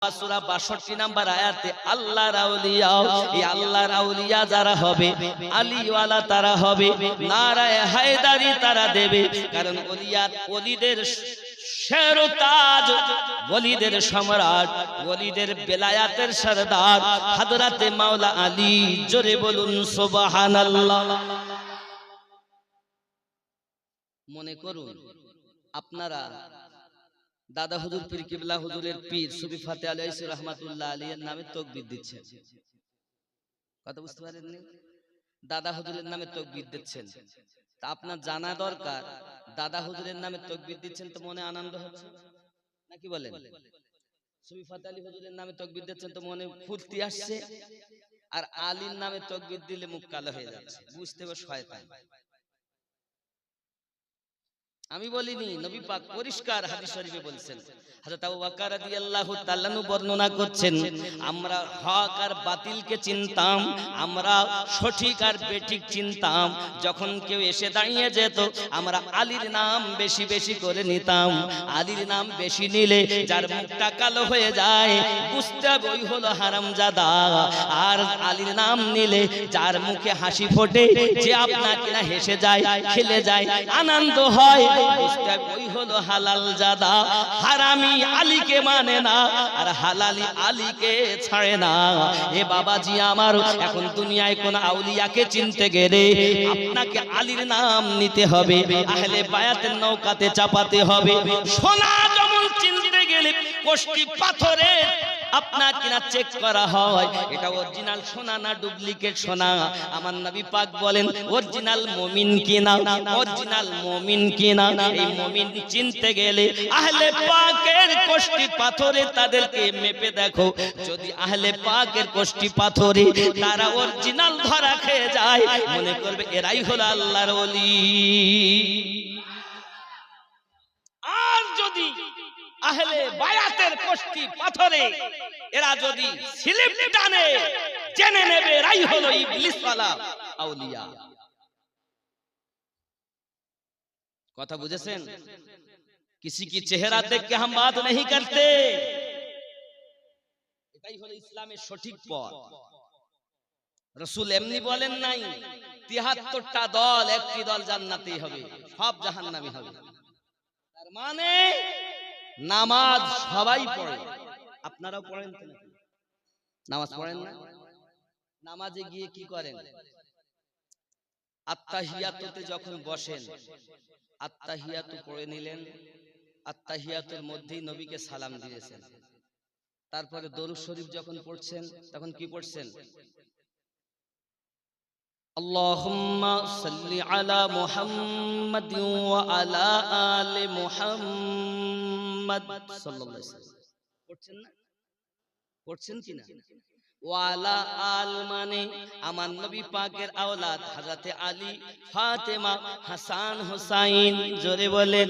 সূরা 62 নম্বর আয়াতে আল্লাহর আউলিয়া, এই আল্লাহর আউলিয়া যারা হবে আলীওয়ালা তারা হবে, নারায়ে হায়দারি তারা দেবে। কারণ ওলিদের শেরতাজ, ওলিদের সম্রাট, ওলিদের বেলায়াতের সরদার হযরতে মাওলা আলী। জোরে বলুন সুবহানাল্লাহ। মনে করুন আপনারা দাদা হুজুর পীর কিবলা হুজুরের পীর সুফি ফাতে আলাইহি রাহমাতুল্লাহ আলাইহির নামে তাকবীর দিচ্ছেন। কথা বুঝতে পারেননি? দাদা হুজুরের নামে তাকবীর দিচ্ছেন, তা আপনার জানা দরকার দাদা হুজুরের নামে তাকবীর দিচ্ছেন তো মনে আনন্দ হচ্ছে নাকি বলেন? সুফি ফাতে আলী হুজুরের নামে তাকবীর দিচ্ছেন তো মনে ফুর্তি আসছে, আর আলীর নামে তাকবীর দিলে মুখ কালো হয়ে যাচ্ছে, বুঝতে হবে শয়তান। আমি বলিনি, নবী পাক পরিষ্কার হাদিস শরীফে বলছেন। হযরত আবু বকর রাদিয়াল্লাহু তাআলা আনহু বর্ণনা করছেন, আমরা হক আর বাতিলকে চিনতাম, আমরা সঠিক আর বেঠিক চিনতাম। যখন কেউ এসে দাঁড়িয়ে যেত আমরা আলীর নাম বেশি বেশি করে নিতাম। আলীর নাম বেশি নিলে যার মুখটা কালো হয়ে যায় বুঝতে হবে ওই হলো হারামজাদা, আর আলীর নাম নিলে যার মুখে হাসি ফোটে, যে আপনাকে না হেসে যায়, খেলে যায়, আনন্দ হয়, ওই হলো হালাল জাদা। হারামি আলীকে মানে না আর হালালি আলীকে ছাড়ে না। এ বাবাজি আমার, এখন দুনিয়ায় কোন আউলিয়াকে চিনতে গেলে আপনাকে আলীর নাম নিতে হবে, আহলে বায়াতের নৌকাতে চাপাতে হবে। সোনা যেমন চিনতে গেলে কষ্টি পাথরে আপনার কিনা চেক করা হয় এটা অরিজিনাল সোনা না ডুপ্লিকেট সোনা। আমার নবী পাক বলেন অরিজিনাল মুমিন কিনা, অরিজিনাল মুমিন কিনা। এই মুমিন চিনতে গেলে আহলে পাকের কষ্টি পাথরে তাদেরকে মেপে দেখো, যদি আহলে পাকের কষ্টি পাথরে তারা অরিজিনাল ধরা খেয়ে যায়, মনে করবে এরাই হলো আল্লাহর ওলি। আর যদি আহলে বায়াতের কষ্টি পাথরে এরা যদি স্লিপ টানে, জেনে নেবে এরাই হলো ইবলিসওয়ালা আউলিয়া। কথা বুঝেছেন? किसी की चेहरा देख के हम बात नहीं करते। এটাই হলো ইসলামের সঠিক পথ। রাসূল এমনি বলেন নাই ৭৩টা দল একটি দল জান্নাতি হবে, সব জাহান্নামী হবে। তার মানে নামাজ সবাই পড়ে, আপনারাও পড়েন তো? নামাজ পড়েন না? নামাজে গিয়ে কি করেন? আত্তাহিয়াতুতে যখন বসেন, আত্তাহিয়াতু পড়ে নিলেন, আত্তাহিয়াতুর মধ্যেই নবীকে সালাম দিয়েছেন। তারপরে দরুদ শরীফ যখন পড়ছেন তখন কি পড়ছেন? আল্লাহুম্মা সাল্লি আলা মুহাম্মাদিন ওয়া আলা আলি মুহাম্মাদ সাল্লাল্লাহু আলাইহি ওয়াসাল্লাম পড়ছেন না? পড়ছেন কি না? ওয়া আলা আল মানে আমার নবী পাকের আওলাদ হযরতে আলী, ফাতেমা, হাসান, হুসাইন। জোরে বলেন।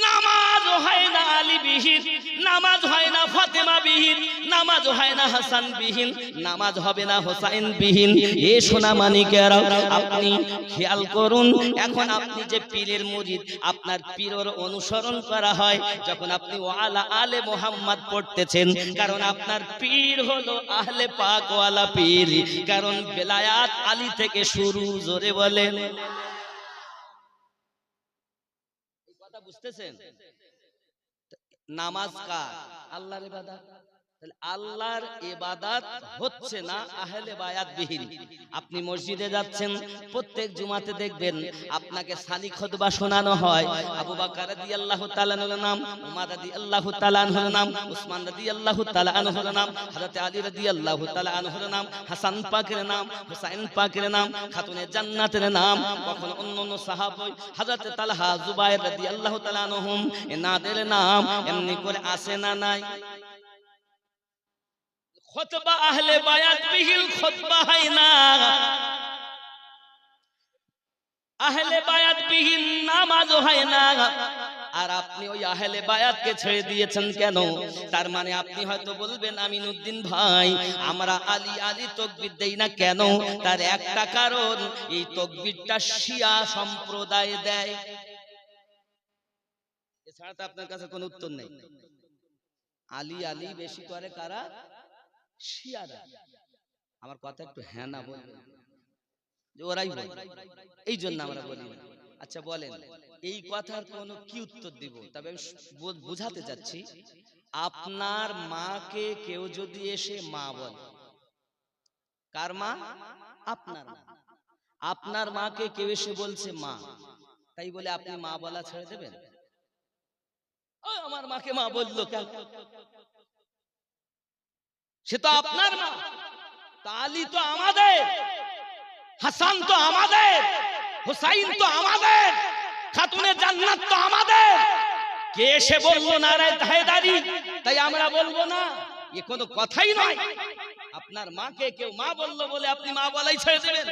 নামাজ হয় না আলী বিহীন, নামাজ হয় না ফাতেমা বিহীন, নামাজ হয় না হাসান বিহীন, নামাজ হবে না হুসাইন বিহীন। এ সোনা মানিকেরা আপনি খেয়াল করুন, এখন আপনি যে পীরের মুরিদ, আপনার পীরের অনুসরণ করা হয় যখন আপনি ওয়ালা আলে মুহাম্মদ পড়তেছেন, কারণ আপনার পীর হলো আহলে পাক ওয়ালা পীর, কারণ বেলায়াত আলী থেকে শুরু। জোরে বলেন। বুঝতেছেন? নামাজ কার? আল্লাহর ইবাদত। তাহলে আল্লাহর ইবাদত হচ্ছে না আহলে বায়াত বিহীন। আপনি মসজিদে যাচ্ছেন, প্রত্যেক জুমাতে দেখবেন আপনাকে সালি খুতবা শোনানো হয়। আবু বকর রাদিয়াল্লাহু তাআলা আনহুর নাম, উমর রাদিয়াল্লাহু তাআলা আনহুর নাম, উসমান রাদিয়াল্লাহু তাআলা আনহুর নাম, হযরত আলী রাদিয়াল্লাহু তাআলা আনহুর নাম, হাসান পাকের নাম, হুসাইন পাকের নাম, খাতুনে জান্নাতের নাম, কখনো অন্যান্য সাহাবী হযরত তালহা, জুবায়ের রাদিয়াল্লাহু তাআলা আনহুম এনাদের নাম এমনি করে আসে না নাই? খুতবা আহলে বায়াত বিহীন খুতবা হয় না, আহলে বায়াত বিহীন নামাজ হয় না। আর আপনি ওই আহলে বায়াতকে ছেড়ে দিয়েছেন কেন? তার মানে আপনি হয়তো বলবেন আমিনউদ্দিন ভাই আমরা আলী আলী তাকবীর দেই না কেন? তার একটা কারণ, এই তাকবীরটা শিয়া সম্প্রদায় দেয়। এছাড়া তো আপনার কাছে কোনো উত্তর নেই। আলী আলী বেশি করে কারা? শিয়ারা। আমার কথা একটু হ্যাঁ না বলবেন, যে ওরাই বলে, এই জন্য আমরা বলি না। আচ্ছা বলেন, এই কথার কোন কি উত্তর দিব? তবে আমি বুঝাতে যাচ্ছি, আপনার মাকে কেউ যদি এসে মা বলে, কার মা? আপনার মা। আপনার মাকে কেউ এসে বলছে মা, তাই বলে আপনি মা বলা ছেড়ে দেবেন? আমার মাকে মা বললো কেন? সে তো আপনার মা। আলী তো আমাদের, হাসান তো আমাদের, হুসাইন তো আমাদের, খাতুনে জান্নাত তো আমাদের। কে এসে বললো নারায়ে হায়দারি, তাই আমরা বলবো না? এ কোনো কথাই নয়। আপনার মাকে কেউ মা বললো বলে আপনি মা বলাই ছেড়ে দেবেন?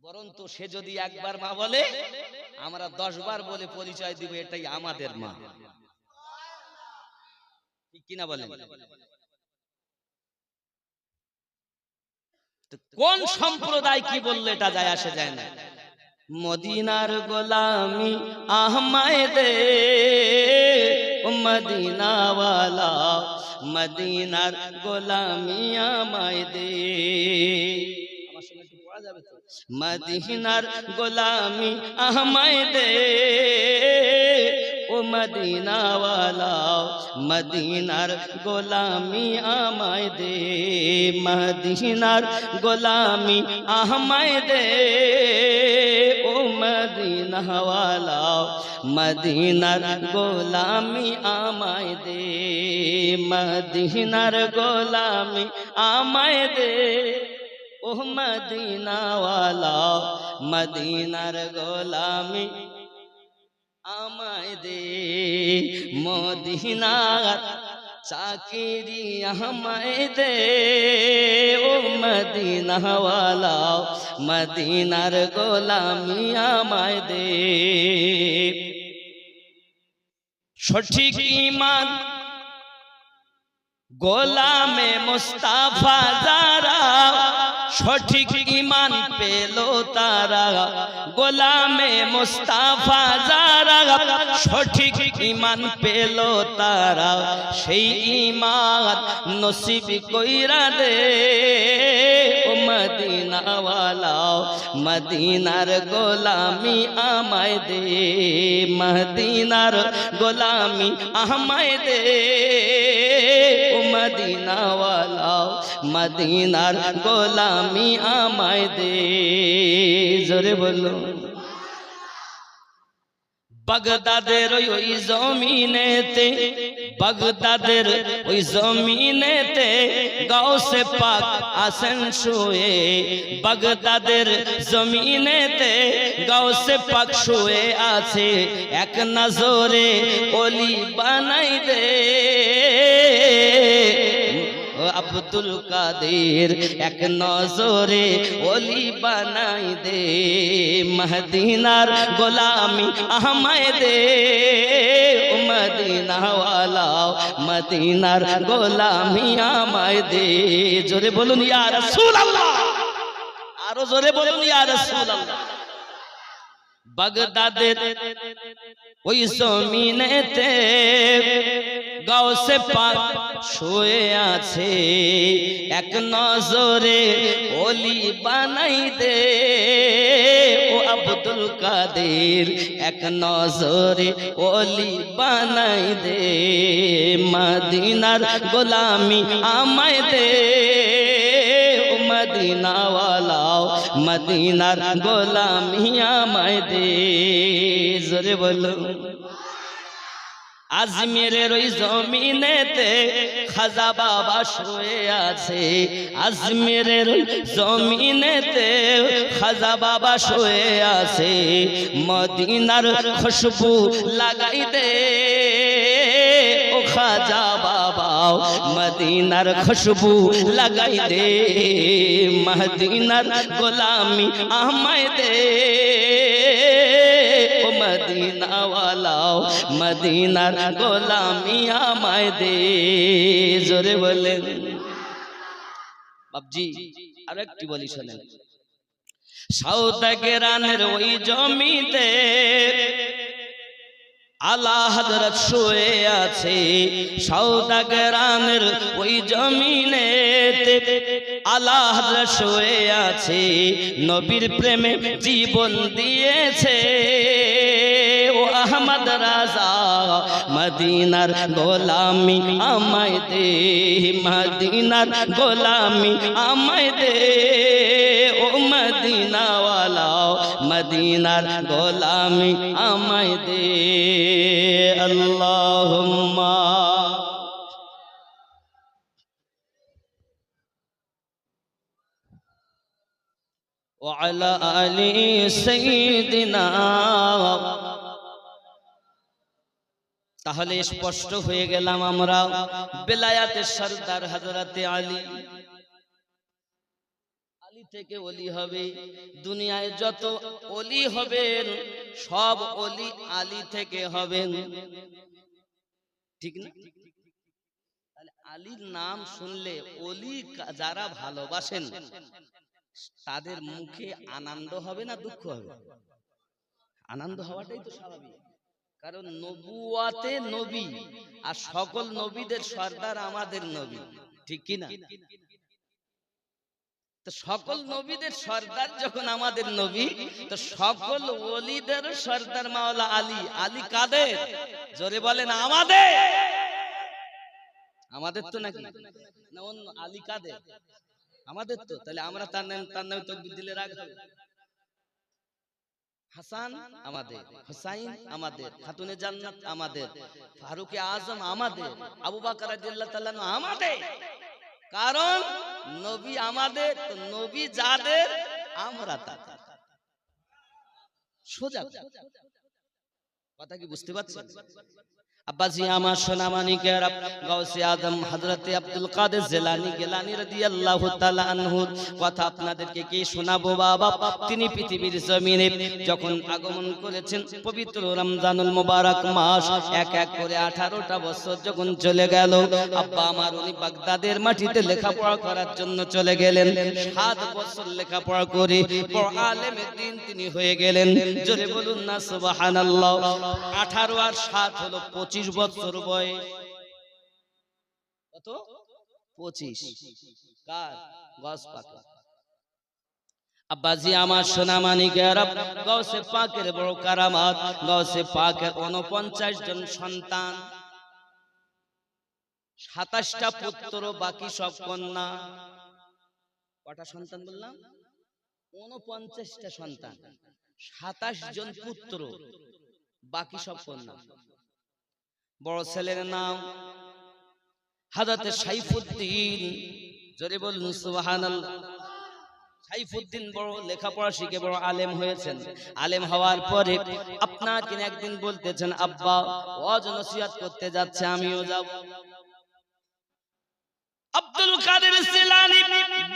বরঞ্চ সে যদি একবার মা বলে, আমরা 10 বার বলে পরিচয় দিব এটাই আমাদের মা। ঠিক কিনা বলেন? কোন সম্প্রদায় কি বললে এটা যায় আসে যায় না। মদিনার গোলামি আহমায় দে, মদিনাওয়ালা মদিনার গোলামি আমায় দে। আমার সঙ্গে একটু পড়া যাবে তো? মদিনার গোলামি আহমায় দে, ও মদিনাওয়ালা মদিনার গোলামি আমায় দে। মদিনার গোলামি আমায় দে, ও মদিনাওয়ালা মদিনার গোলামি আমায় দে। মদিনার গোলামি আমায় দে, ও মদিনাওয়ালা মদিনার গোলামি আমায় দে। মদিনার চাকিরি আমায় দে, ও মদিনাওয়ালা মদিনার গোলামি আমায় দে। সঠিক ঈমান গোলামে মুস্তাফা যারা, সঠিক ঈমান পেল তারা। গোলামে মুস্তাফা যারা, সঠিক ঈমান পেল তারা। সেই ঈমান নসিব কইরা দে, ও মদিনাওয়ালা মদিনার গোলামি আমায় দে। মদিনার গোলামি আমায় দে, ও মদিনাওয়ালা মদিনার গোলামি আমায় দে। জোরে বলো। বাগদাদের ওই জমিনেতে, বাগদাদের ওই জমিনেতে গাউসে পাক আসেন শুয়ে। বাগদাদের জমিনেতে গাউসে পাক শুয়ে আছে, এক নজরে ওলি বানাই দে। আব্দুল কাদের এক নজরে ওলি বানাই দে। মদিনার গোলামি আমায় দে, ও মদিনাওয়ালা মদিনার গোলামি আমায় দে। জোরে বলুন ইয়া রাসূলুল্লাহ, আরো জোরে বলুন ইয়া রাসূলুল্লাহ। বাগদাদের ওই জমিনেতে গাউসে পাক শুয়ে আছে, এক নজরে ওলি বানাই দে। ও আব্দুল কাদের এক নজরে ওলি বানাই দে। মদিনার গোলামি আমায় দে, ও মদিনাওয়ালা মদিনার গোলামি আমায় দে। জোরে বলো। আজমিরের ওই জমিনেতে খাজা বাবা শুয়ে আছে। আজমিরের জমিনেতে খাজা বাবা শুয়ে আছে। মদিনার খুশবু লাগাই দে, ও খাজা বাবা মদিনার খুশবু লাগাই দে। মদিনার গোলামি আমায় দে, ও মদিনাওয়ালা মদিনার গোলামি আমায় দে। জোরে বলেন। বাবজি আর একটি বলি শোনেন। সওদাগরানের ওই জমিতে আলা হযরত শুয়ে আছে সওদাগরানের ওই জমিনেতে, আলা হযরত শুয়ে আছে নবীর প্রেমে জীবন দিয়েছে। ও আহমদ রাজা মদিনার গোলামি আমায় দে, মদিনার গোলামি আমায় দে, ও মদিনাওয়ালা মদিনার গোলামি আমায় দে। আল্লাহুম্মা ওয়া আলা আলি সাইয়্যিদিনা। তাহলে স্পষ্ট হয়ে গেলাম আমরা বেলায়াতের সরদার হযরতে আলী। আলী থেকে ওলি হবে, দুনিয়ায় যত ওলি হবেন সব ওলি আলী থেকে হবেন, ঠিক না? তাহলে আলীর নাম শুনলে ওলি যারা ভালোবাসেন তাদের মুখে আনন্দ হবে না দুঃখ হবে? আনন্দ হওয়াটাই তো স্বাভাবিক, কারণ নবুয়াতে নবী আর সকল নবীদের সর্দার আমাদের নবী, ঠিক কি না? তো সকল নবীদের সর্দার যখন আমাদের নবী, তো সকল ওলিদের সর্দার মাওলা আলী। আলী কাদের? জোরে বলেন আমাদের। আমাদের তো নাকি না অন্য? আলী কাদের? আমাদের তো। তাহলে আমরা তার নামে তাকবীর দিলে রাগ হবে? হাসান আমাদের, হুসাইন আমাদের, খাতুনে জান্নাত আমাদের, ফারুকে আজম আমাদের, আবু বকর রাদিয়াল্লাহু তাআলা আমাদের। কারণ নবী আমাদের, তো নবী যাদের আমরা তাদের। সোজা কথা কি বুঝতে পারছেন? আব্বাজি আমার সোনা মানিকেরা, গাউসে আজম হযরতে আব্দুল কাদের জিলানী গিলানী রাদিয়াল্লাহু তাআলা আনহুর কথা আপনাদেরকে কি শোনাবো বাবা। তিনি পৃথিবীর জমিনে যখন আগমন করেছেন, পবিত্র রমজানুল মুবারক মাস, এক এক করে 18টা বছর যখন চলে গেল, আব্বা আমার উনি বাগদাদের মাটিতে লেখাপড়া করার জন্য চলে গেলেন। 7 বছর লেখাপড়া করে বড় আলেমে দ্বীন তিনি হয়ে গেলেন। জোরে বলুন না সুবহানাল্লাহ। 18 আর 7 হলো 25 বছর বয়স। কত? 25। কার? গাউস পাক। আব্বাজি আমার সোনা মানিকেরা, গাউসে পাকের বড় কারামাত, গাউসে পাকের 49 জন সন্তান, 27টা পুত্র, বাকি সব কন্যা। কটা সন্তান বললাম? 49টা সন্তান, 27 জন পুত্র, বাকি সব কন্যা। বড় ছেলের নাম হযরত সাইফুদ্দিন। জোরে বলুন সুবহানাল্লাহ। সাইফুদ্দিন বড় লেখাপড়া শিখে বড় আলেম হয়েছেন। আলেম হওয়ার পরে আপনার কিনা একদিন বলতেছেন, আব্বা ওয়াজ নসিহত করতে যাচ্ছে, আমিও যাব। আব্দুল কাদের জিলানী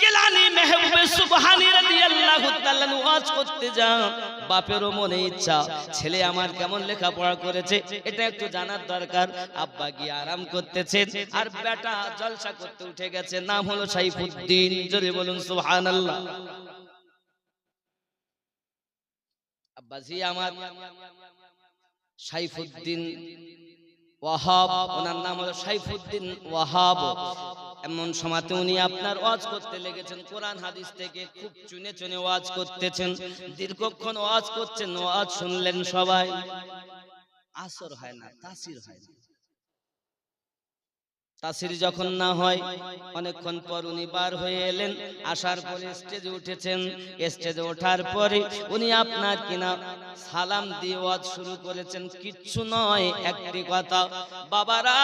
গিলানী মেহবুবে সুবহানী রাদিয়াল্লাহু তাআলা ওয়াজ করতে যান। বাপেরও মনে ইচ্ছা, ছেলে আমার কেমন লেখাপড়া করেছে এটা একটু জানার দরকার। আব্বা গিয়ে আরাম করতেছে, আর বেটা জলসা করতে উঠে গেছে, নাম হলো সাইফুদ্দিন। জোরে বলুন সুবহানাল্লাহ। আব্বাজি আমার সাইফুদ্দিন ওয়াহাব, ওনার নাম হলো সাইফুদ্দিন ওয়াহাব। এমন সময়তে উনি আপনার ওয়াজ করতে লেগেছেন, কোরআন হাদিস থেকে খুব চুনে চুনে ওয়াজ করতেছেন। দীর্ঘক্ষণ ওয়াজ করছেন, ওয়াজ শুনলেন সবাই, আসর হয় না, তাসির হয় না। তাসির যখন না হয়, অনেকক্ষণ পর উনি বার হয়ে এলেন। আসার পরে স্টেজে উঠেছেন। স্টেজে ওঠার পরে উনি আপনার কিনা সালাম দিয়ে ওয়াজ শুরু করেছেন। কিচ্ছু নয়, একটি কথা, বাবারা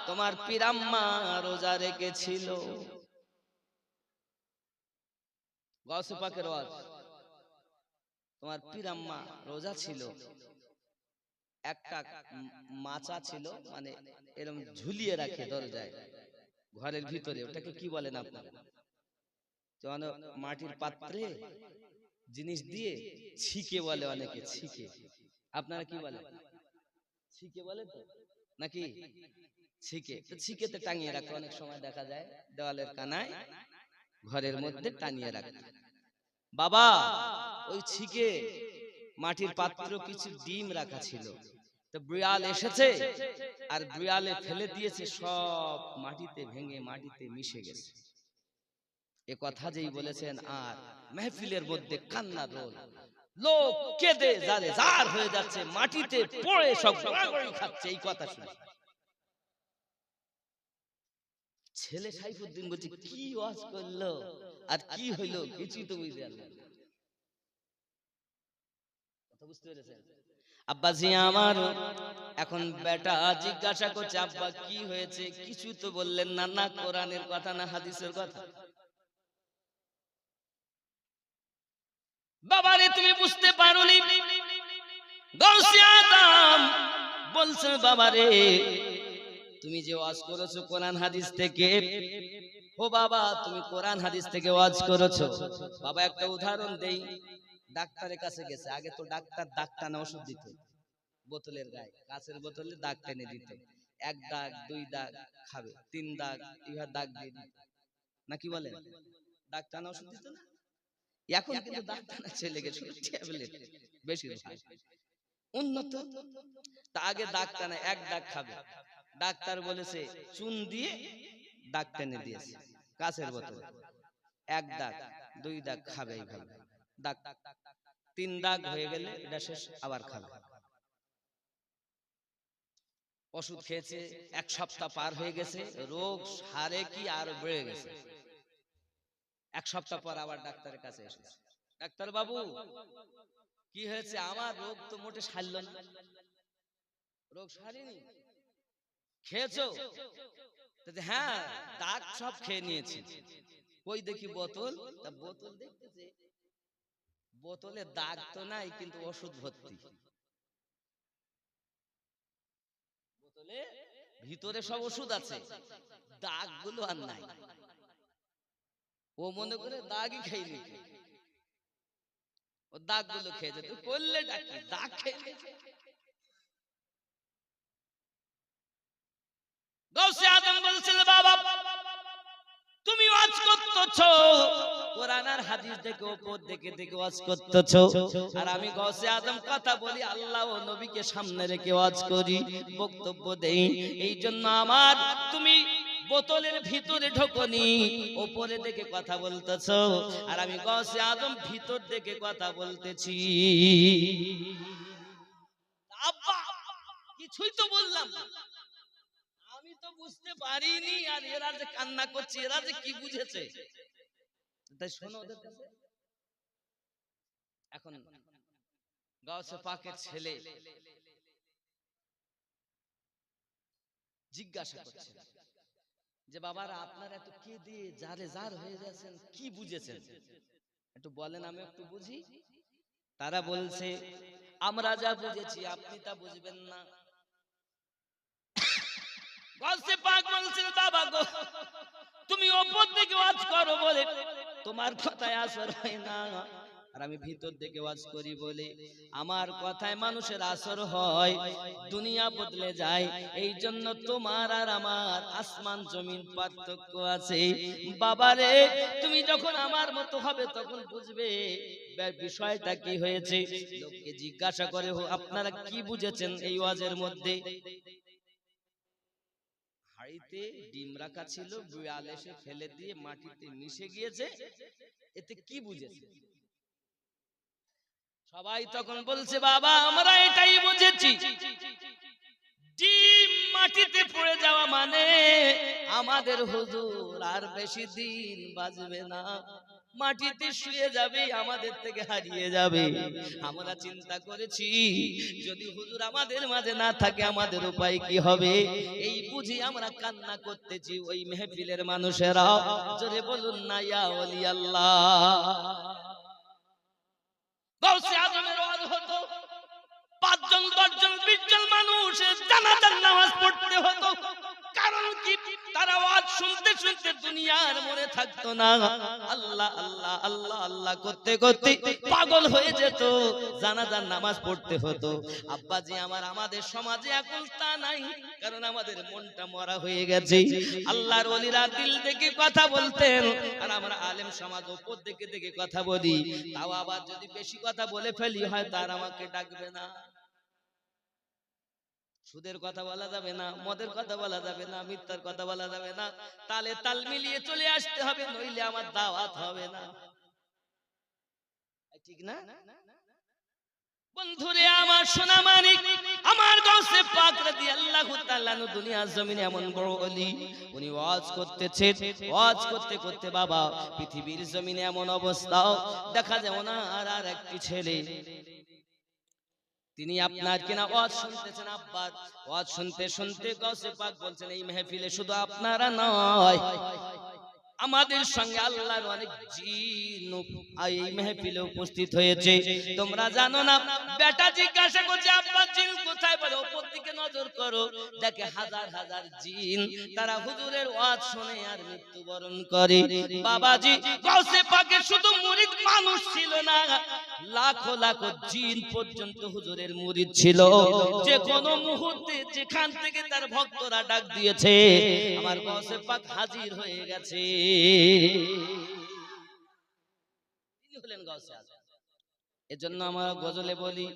তোমার পিরাম্মা রোজা রেখেছিল। গাউসে পাকের ওয়াজ, তোমার পিরাম্মা রোজা ছিল, একটা মাচা ছিল, মানে এরকম ঝুলিয়ে রাখে দরজায় ঘরের ভিতরে, ওটাকে কি বলেন আপনারা? মাটির পাত্রে জিনিস দিয়ে ছিকে বলে অনেকে, ছিকে। আপনারা কি বলেন? ছিকে বলে তো নাকি? ছিকে। তো ছিকেতে টাঙিয়ে রাখে, অনেক সময় দেখা যায় দেওয়ালের কানায় ঘরের মধ্যে টাঙিয়ে রাখে। বাবা ওই ছিকে মাটির পাত্র কিছু ডিম রাখা ছিল, তো বিড়াল এসেছে আর বিড়ালে ফেলে দিয়েছে, সব মাটিতে ভেঙে মাটিতে মিশে গেছে। এ কথা যেই বলেছেন আর মেহফিলের মধ্যে কান্নার রোল, লোক কেঁদে যারে জার হয়ে যাচ্ছে, মাটিতে পড়ে সব গড়াগড়ি খাচ্ছে এই কথা শুনে। ছেলে সাইফুদ্দিন বলছে কি ওয়াজ করলো আর কি হইলো কিছুই তো বুঝতে পারলাম না। কথা বুঝতে পেরেছেন? আব্বাজি আমার এখন বেটা জিজ্ঞাসা করছে আব্বা কি হয়েছে, কিছু তো বললেন না, না কোরআনের কথা না হাদিসের কথা। বাবারে তুমি বুঝতে পারোনি, গাউসে আদম বলছে বাবারে তুমি যে ওয়াজ করেছো কোরআন হাদিস থেকে, ও বাবা তুমি কোরআন হাদিস থেকে ওয়াজ করেছো। বাবা একটা উদাহরণ দেই, ডাক্তারের কাছে গেছে, আগে তো ডাক্তার দাগ টানা ওষুধ দিত, বোতলের গায়ে কাঁচের বোতলে দাগ টেনে দিত, 1 দাগ 2 দাগ খাবে, 3 দাগ এইভাবে দাগ দিয়ে দিত, নাকি বলেন? দাগ টানা ওষুধ দিত না? এখন কিন্তু দাগ টানা চলে গেছে, ট্যাবলেট বেশি উন্নত। তা আগে দাগ টানা 1 দাগ খাবে, ডাক্তার বলেছে চুন দিয়ে দাগ টেনে দিয়েছে কাঁচের বোতলে, 1 দাগ 2 দাগ খাবে, এইভাবে দাগ 3 দাগ হয়ে গেলে এটা শেষ, আবার খাবে। ওষুধ খেয়েছে, 1 সপ্তাহ পার হয়ে গেছে, রোগ সারে কি আর বেড়ে গেছে। 1 সপ্তাহ পর আবার ডাক্তারের কাছে এসেছে, ডাক্তার বাবু কি হয়েছে, আমার রোগ তো মোটে সারল না। রোগ সারেনি, খেয়েছো? হ্যাঁ দাগ সব খেয়ে নিয়েছি। কই দেখি বোতল, তা বোতল দেখতেছে বোতলে দাগ তো নাই কিন্তু ওষুধ ভর্তি, বোতলে ভিতরে সব ওষুধ আছে, দাগগুলো আর নাই। ও মনে করে দাগই খাইনি, ও দাগগুলো খেয়েছে। তুই করলে ডাকি দাগ খেয়ে গাউসে আজম বলছিল বাবা তুমি ওয়াজ করতেছো কোরআন আর হাদিস দেখে উপর দেখে দেখে ওয়াজ করতেছো, আর আমি গাউসে আজম কথা বলি আল্লাহ ও নবীকে সামনে রেখে ওয়াজ করি, বক্তব্য দেই। এই জন্য আমার তুমি বোতলের ভিতরে ঢোকনি, উপরে দেখে কথা বলতেছো, আর আমি গাউসে আজম ভিতর দেখে কথা বলতেছি। আব্বা কিছুই তো বললাম না, আমি তো বুঝতে পারিনি, আর এরা যে কান্না করছে এরা যে কি বুঝেছে, তাই শোনো ওদের কাছে। এখন গাউসে পাকের ছেলে জিজ্ঞাসা করছে যে বাবারা আপনারা এত কে দিয়ে যারে জার হয়ে যাচ্ছেন, কি বুঝেছেন একটু বলেন, আমি একটু বুঝি। তারা বলছে আমরা যা বুঝেছি আপনি তা বুঝবেন না। গাউসে পাক বলছেন বাবা গো তুমি উপর থেকে ওয়াজ করো বলে তোমার কথায় আসর হয় না, আর আমি ভিতর থেকে ওয়াজ করি বলে আমার কথায় মানুষের আসর হয়, দুনিয়া বদলে যায়। এই জন্য তোমার আর আমার আসমান জমিন পার্থক্য আছে। বাবারে তুমি যখন আমার মতো হবে তখন বুঝবে বিষয়টা কি হয়েছে। লোককে জিজ্ঞাসা করে আপনারা কি বুঝেছেন এই ওয়াজের মধ্যে। হাড়িতে ডিম রাখা ছিল, বিড়াল এসে ফেলে দিয়ে মাটিতে মিশে গিয়েছে, এতে কি বুঝেছে? সবাই তখন বলছে বাবা আমরা এটাই বুঝেছি, ডিম মাটিতে পড়ে যাওয়া মানে আমাদের হুজুর আর বেশি দিন বাঁচবে না, মাটিতে শুয়ে যাবে, আমাদের থেকে হারিয়ে যাবে। আমরা চিন্তা করেছি যদি হুজুর আমাদের মাঝে না থাকে আমাদের উপায় কি হবে, এই বুঝি আমরা কান্না করতেছি। ওই মেহফিলের মানুষেরা জোরে বলুন না ইয়া ওলি আল্লাহ। গাউসে আজমের ওয়াজ হতো, 5 জন 10 জন 20 জন মানুষ জানাজার নামাজ পড়তে হতো, কারণ কি তারা ওয়াজ শুনতে শুনতে দুনিয়ার মনে থাকতো না, আল্লাহ আল্লাহ আল্লাহ আল্লাহ করতে করতে পাগল হয়ে যেত, জানাজার নামাজ পড়তে হতো। আব্বাজি আমার আমাদের সমাজে এখন তা নাই, কারণ আমাদের মনটা মরা হয়ে গেছে। আল্লাহর ওলিরা দিল থেকে কথা বলতেন, আর আমরা আলেম সমাজ উপর দেখে দেখে কথা বলি, তাও আবার যদি বেশি কথা বলে ফেলি হয় তার আমাকে ডাকবে না। সুদের কথা বলা যাবে না, মদের কথা বলা যাবে না, মিথ্যার কথা বলা যাবে না, তালে তাল মিলিয়ে চলে আসতে হবে, নইলে আমার দাওয়াত হবে না। ঠিক না বন্ধুরে আমার, সোনা মানিক আমার গাউসে পাক রাদিয়াল্লাহু তাআলা দুনিয়ার জমিনে এমন বড় ওলি, উনি ওয়াজ করতেছেন, ওয়াজ করতে করতে বাবা পৃথিবীর জমিনে এমন অবস্থা দেখা যায় ওনার আর একটি ছেলে, তিনি আপনার কিনা ওয়াজ শুনতেছেন, আব্বার ওয়াজ শুনতে শুনতে গাউসে পাক বলছেন এই মাহফিলে শুধু আপনারা নয়, আমাদের সঙ্গে আল্লাহর অনেক জিন এই মাহফিলে উপস্থিত হয়েছে। তোমরা জানো না, বেটা জিজ্ঞাসা করছে আব্বা জিন কোথায়? বলে উপর দিকে নজর করো, দেখে হাজার হাজার জিন তারা হুজুরের ওয়াজ শুনে আর মৃত্যুবরণ করে। বাবাজি গাউসে পাকের শুধু মুরিদ মানুষ ছিল না, লাখো লাখো জিন পর্যন্ত হুজুরের মুরিদ ছিল। যে কোনো মুহূর্তে যেখান থেকে তার ভক্তরা ডাক দিয়েছে আমার গাউসে পাক হাজির হয়ে গেছে। তিনি হলেন গাউসে আজম। এজন্য আমরা গজলে বলি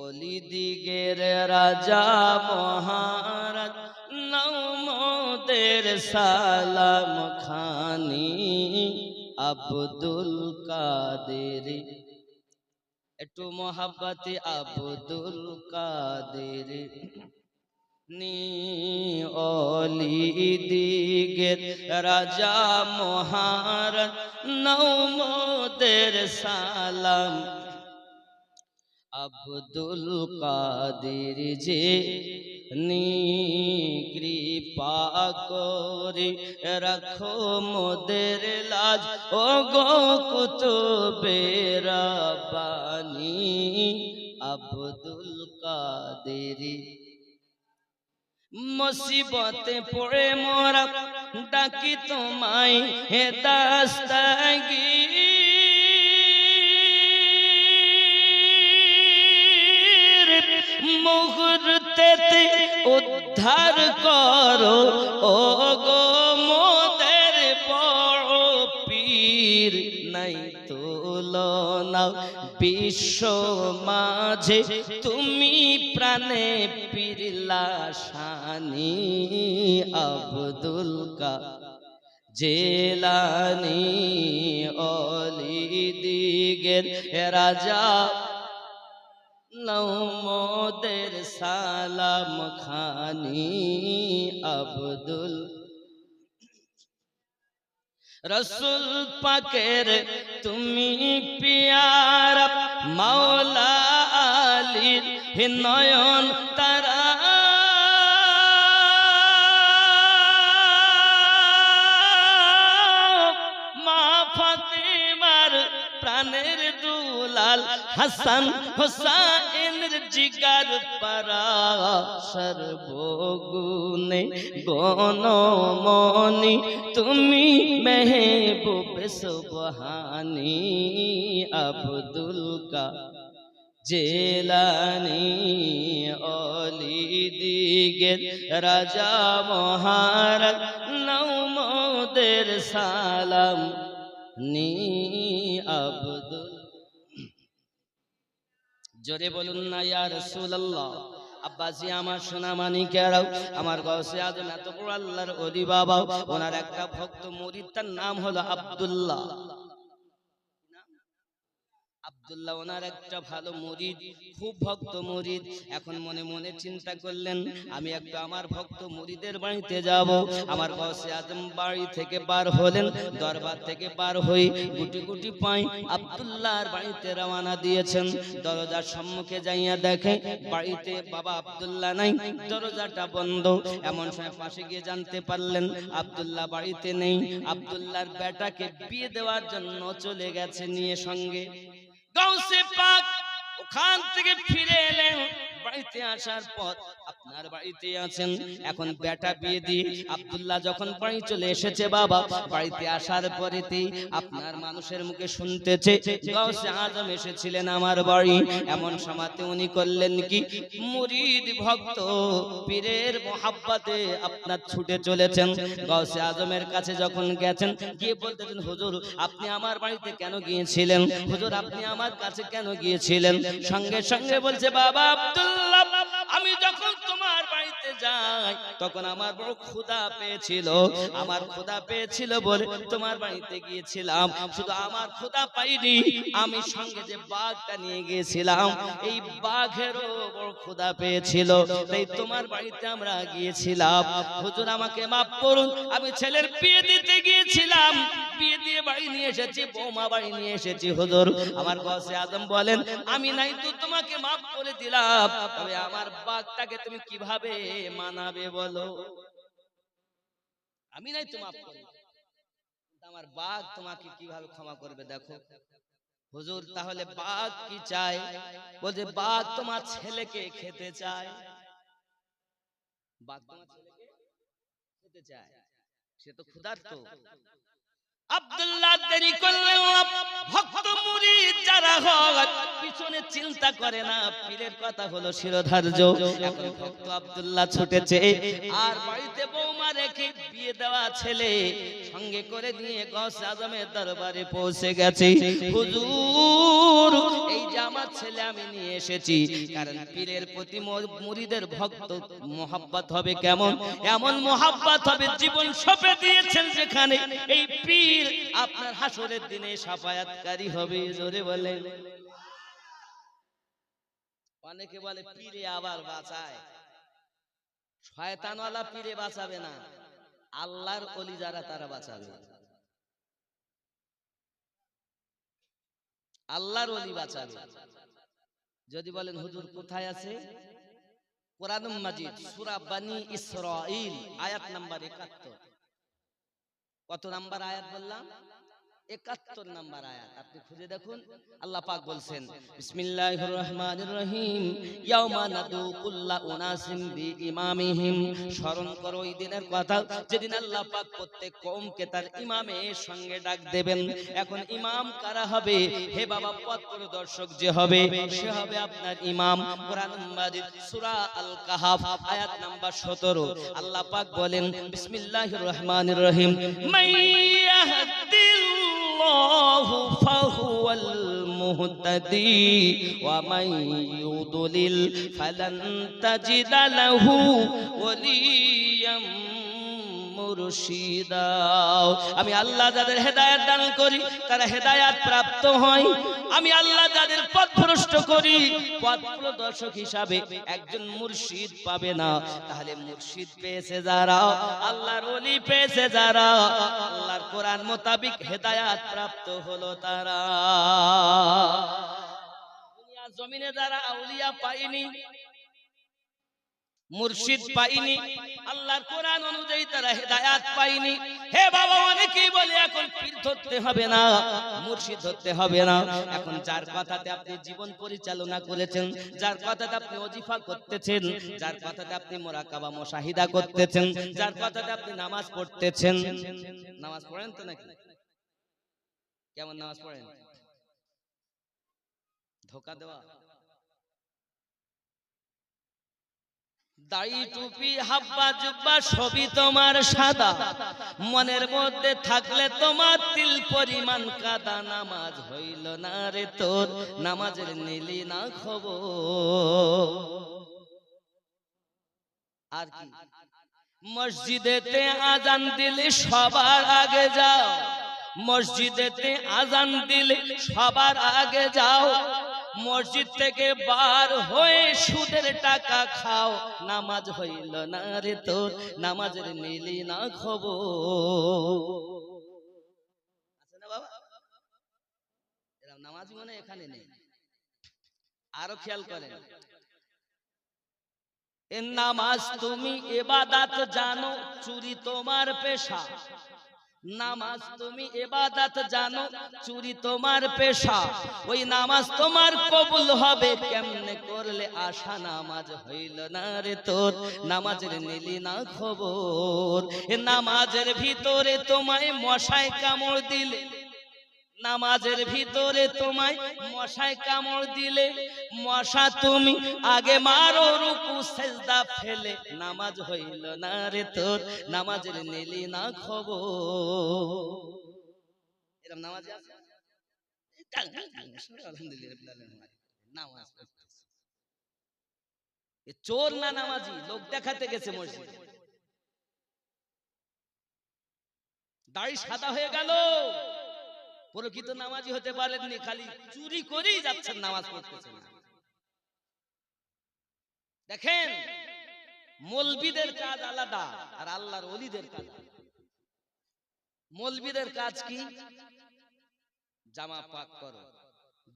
ওলি দিগের রাজা মহারাজ নাও মোদের সালাম খানি আব্দুল কাদের, একটু মোহাব্বতে আব্দুল কাদের নি ওলি দিগের রাজা মহারাজ নাও মোদের সালাম আব্দুল কাদের যে নি কৃপা করে রাখো মোদের লাজ ও গো কুতুবে রাব্বানি আব্দুল কাদের। মুসিবতে পড়ে মোরা ডাকি তোমায় হে দাস্তাগীর, মুহূর্তেতে উদ্ধার করো ও গো মোদের বড় পীর, নাই তুলনা বিশ্ব মাঝে তুমি প্রাণে পীরলা শানি আব্দুল কাদের জেলানি ওলি দিগের রাজা নাও মোদের সালাম খানি আব্দুল। রসুল পাকের তুমি পিয়ারা মাওলা আলীর নয়ন তারা, মা ফাতিমার প্রাণের দুলাল হাসান হোসাইনের জিগার পারা, সর্বগুণে গণমনি তুমি মেহবুবে সুবহানি আব্দুল কাদের জেলানি ওলি দিগের রাজা মহারাজ নাও মোদের সালাম নি আব্দুল। জোরে বলুন না ইয়া রাসূলুল্লাহ। আব্বাসি আমার সোনা মানিকেরাও, আমার গাউসে আজম এত বড় আল্লাহর ওলি বাবা, ওনার একটা ভক্ত মুরিদ, তার নাম হলো আব্দুল্লাহ। আব্দুল্লাহ ওনার একটা ভালো মুরিদ, খুব ভক্ত মুরিদ। এখন মনে মনে চিন্তা করলেন আমি একটু আমার ভক্ত মুরিদের বাড়িতে যাব। আমার গাউসে আজম বাড়ি থেকে বার হলেন, দরবার থেকে বার হই গুটি গুটি পাই আব্দুল্লাহর বাড়িতে রওনা দিয়েছেন। দরজার সম্মুখে যাইয়া দেখে বাড়িতে বাবা আব্দুল্লাহ নাই, দরজাটা বন্ধ। এমন সময় পাশে গিয়ে জানতে পারলেন আব্দুল্লাহ বাড়িতে নেই, আব্দুল্লাহর বেটাকে বিয়ে দেওয়ার জন্য চলে গেছে নিয়ে সঙ্গে। গাউসে পাক ওখান থেকে ফিরে এলেন, বাড়িতে আসার পর আপনার বাড়িতে আছেন, এখন বেটা বিয়ে দিয়ে আব্দুল্লাহ যখন বাড়ি চলে এসেছে বাবা, বাড়িতে আসার পরেতেই আপনার মানুষের মুখে শুনতেছে গাউসে আজম এসেছিলেন আমার বাড়ি। এমন সময়তে উনি করলেন কি, মুরিদ ভক্ত পীরের মোহাব্বতে আপনার ছুটে চলেছেন। গাউসে আজমের কাছে যখন গেছেন, গিয়ে বলতেছেন হুজুর আপনি আমার বাড়িতে কেন গিয়েছিলেন, হুজুর আপনি আমার কাছে কেন গিয়েছিলেন? সঙ্গে সঙ্গে বলছে বাবা আব্দুল্লাহ, আমি যখন তোমার বাড়ি বাড়িতে যাই তখন আমার বড় ক্ষুধা পেয়েছিল, আমার ক্ষুধা পেয়েছিল বলে তোমার বাড়িতে গিয়েছিলাম। শুধু আমার ক্ষুধা পাইনি, আমি সঙ্গে যে বাঘটা নিয়ে গিয়েছিলাম এই বাঘেরও বড় ক্ষুধা পেয়েছিল, তাই তোমার বাড়িতে আমরা গিয়েছিলাম। হুজুর আমাকে মাফ করুন, আমি ছেলের বিয়ে দিতে গিয়েছিলাম, বিয়ে দিয়ে বাড়ি নিয়ে এসেছি, বৌমা বাড়ি নিয়ে এসেছি। হুজুর আমার গৌসে আজম বলেন আমি নাই তো তোমাকে মাফ করে দিলাম, তবে আমার বাঘটাকে তুমি কিভাবে মানাবে বলো? আমি নাই তো মাফ করলাম, আমার বাঘ তোমাকে কিভাবে ক্ষমা করবে? দেখো হুজুর তাহলে বাঘ কি চায়? বলছে বাঘ তোমার ছেলেকে খেতে চায়। বাঘ তোমার ছেলেকে খেতে চায়, সে তো ক্ষুধার্ত। আব্দুল্লাহ দেরি করলেন না, ভক্ত মুরিদ যারা হয় পিছনে চিন্তা করে না, পীরের কথা হলো শিরোধার্য। এখন ভক্ত আব্দুল্লাহ ছুটেছে আর বাড়িতে বৌমা রেখে বিয়ে দেওয়া ছেলে সঙ্গে করে নিয়ে গৌসে আজমের দরবারে পৌঁছে গেছে। হুজুর এই যে আমার ছেলে আমি নিয়ে এসেছি, কারণ পীরের প্রতি মুরিদের ভক্ত মোহাব্বত হবে কেমন? এমন মোহাব্বত হবে জীবন সঁপে দিয়েছেন যেখানে এই পীর আপনার হাসরের দিনে শাফায়াতকারী হবে। জোরে বলেন। অনেকে বলে পীরে আবার বাঁচায়, শয়তানওয়ালা পীরে বাঁচাবে না, আল্লাহর ওলি যারা তারা বাঁচাবে। আল্লাহর ওলি বাঁচাবে। যদি বলেন হুজুর কোথায় আছে? কোরআনুল মাজিদ সূরা বনী ইসরাঈল আয়াত নাম্বার 71। কত নাম্বার আয়াত বললাম? 71 নাম্বার আয়াত। আপনি খুঁজে দেখুন, আল্লাহ পাক বলছেন বিসমিল্লাহির রহমানির রহিম ইয়াউমা নাদু কুল্লা উনাসিম বিইমামিহিম। স্মরণ করো ওই দিনের কথা যেদিন আল্লাহ পাক প্রত্যেক কওমকে তার ইমামের সঙ্গে ডাক দেবেন। এখন ইমাম কারা হবে? হে বাবা, পথ প্রদর্শক যে হবে সে হবে আপনার ইমাম। কোরআন মাজিদ সূরা আল কাহাফ আয়াত নাম্বার 17 আল্লাহ পাক বলেন বিসমিল্লাহির রহমানির রহিম মাইয়াহদিল فهو المهتدي ومن يضلل فلن تجد له وليا মুর্শিদা। আমি আল্লাহ যাদের হেদায়েত দান করি তারা হেদায়েত প্রাপ্ত হয়, আমি আল্লাহ যাদের পথভ্রষ্ট করি পথ প্রদর্শক হিসাবে একজন মুর্শিদ পাবে না। তাহলে মুর্শিদ পেয়েছে যারা, আল্লাহর ওলি পেয়েছে যারা, আল্লাহর কোরআন মোতাবিক হেদায়েত প্রাপ্ত হলো তারা। দুনিয়া জমিনে যারা আউলিয়া পায়নি, মুর্শিদ পাইনি, আল্লাহর কোরআন অনুযায়ী তারা হেদায়েত পাইনি। হে বাবা, অনেকেই বলে এখন পীর ধরতে হবে না, মুর্শিদ ধরতে হবে না। এখন যার কথাতে আপনি জীবন পরিচালনা করেছেন, যার কথাতে আপনি ওজিফা করতেছেন, যার কথাতে আপনি মুরাকাবা মুশাহিদা করতেছেন, যার কথাতে আপনি নামাজ পড়তেছেন, নামাজ পড়েন তো নাকি? কেমন নামাজ পড়েন? ধোঁকা দেওয়া, দাড়ি টুপি হাব্বা জুব্বা সবই তোমার সাদা, মনের মধ্যে থাকলে তোমার তিল পরিমাণ কাদা। নামাজ হইল না রে তোর, নামাজের নিলি না খবর। আর কি? মসজিদেতে আজান দিলে সবার আগে যাও, মসজিদেতে আজান দিলে সবার আগে যাও, মসজিদ থেকে বার হয়ে সুদের টাকা খাও। নামাজ হইল না রে তোর, নামাজের নিলি না খবর। আছে না বাবা? এরকম নামাজি মনে এখানে নেই। আরো খেয়াল করেন, নামাজ তুমি ইবাদত জানো, চুরি তোমার পেশা। নামাজ তুমি ইবাদত জানো, চুরি তোমার পেশা। ওই নামাজ তোমার কবুল হবে কেমনে করলে আশা। নামাজ হইল না রে তোর, নামাজের নিলি না খবর। নামাজের ভিতরে তোমায় মশায় কামড় দিলে, নামাজের ভিতরে তোমায় মশায় কামড় দিলে, মশা তুমি আগে মারো রুকু সেজদা ফেলে। নামাজ হইল না রে তোর, নামাজের নিলি না খবর। এরকম নামাজ আছে? আলহামদুলিল্লাহ নামাজ এ চোর না নামাজি, লোক দেখাতে গেছে মসজিদে, দাড়ি সাদা হয়ে গেল, প্রকৃত নামাজি হতে পারেননি, খালি চুরি করেই যাচ্ছেন, নামাজ পড়তেছেন না। দেখেন, মৌলবীদের কাজ আলাদা আর আল্লাহর ওলিদের কাজ আলাদা। মৌলবীদের কাজ কি? জামা পাক করো,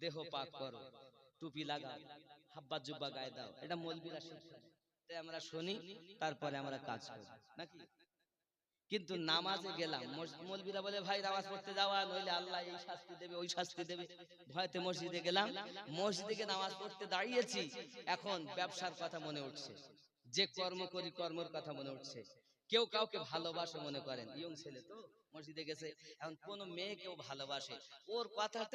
দেহ পাক করো, টুপি লাগাও, হাব্বা জুব্বা গায়ে দাও, এটা মৌলবীরা শিক্ষা দেয়, তাই আমরা শুনি, তারপরে আমরা কাজ করি নাকি? কিন্তু নামাজে গেলাম, মৌলবীরা বলে ভাই নামাজ পড়তে যাওয়া, নইলে আল্লাহ এই শাস্তি দেবে ওই শাস্তি দেবে, ভয়তে মসজিদে গেলাম, মসজিদে গিয়ে নামাজ পড়তে দাঁড়িয়েছি, এখন ব্যবসার কথা মনে উঠছে, যে কর্ম করি কর্মের কথা মনে উঠছে, কেউ কাউকে ভালোবাসে মনে করেন, ইয়ং ছেলে তো মসজিদে গেছে, এখন কোন মেয়ে কেউ ভালোবাসে, ওর কথাটা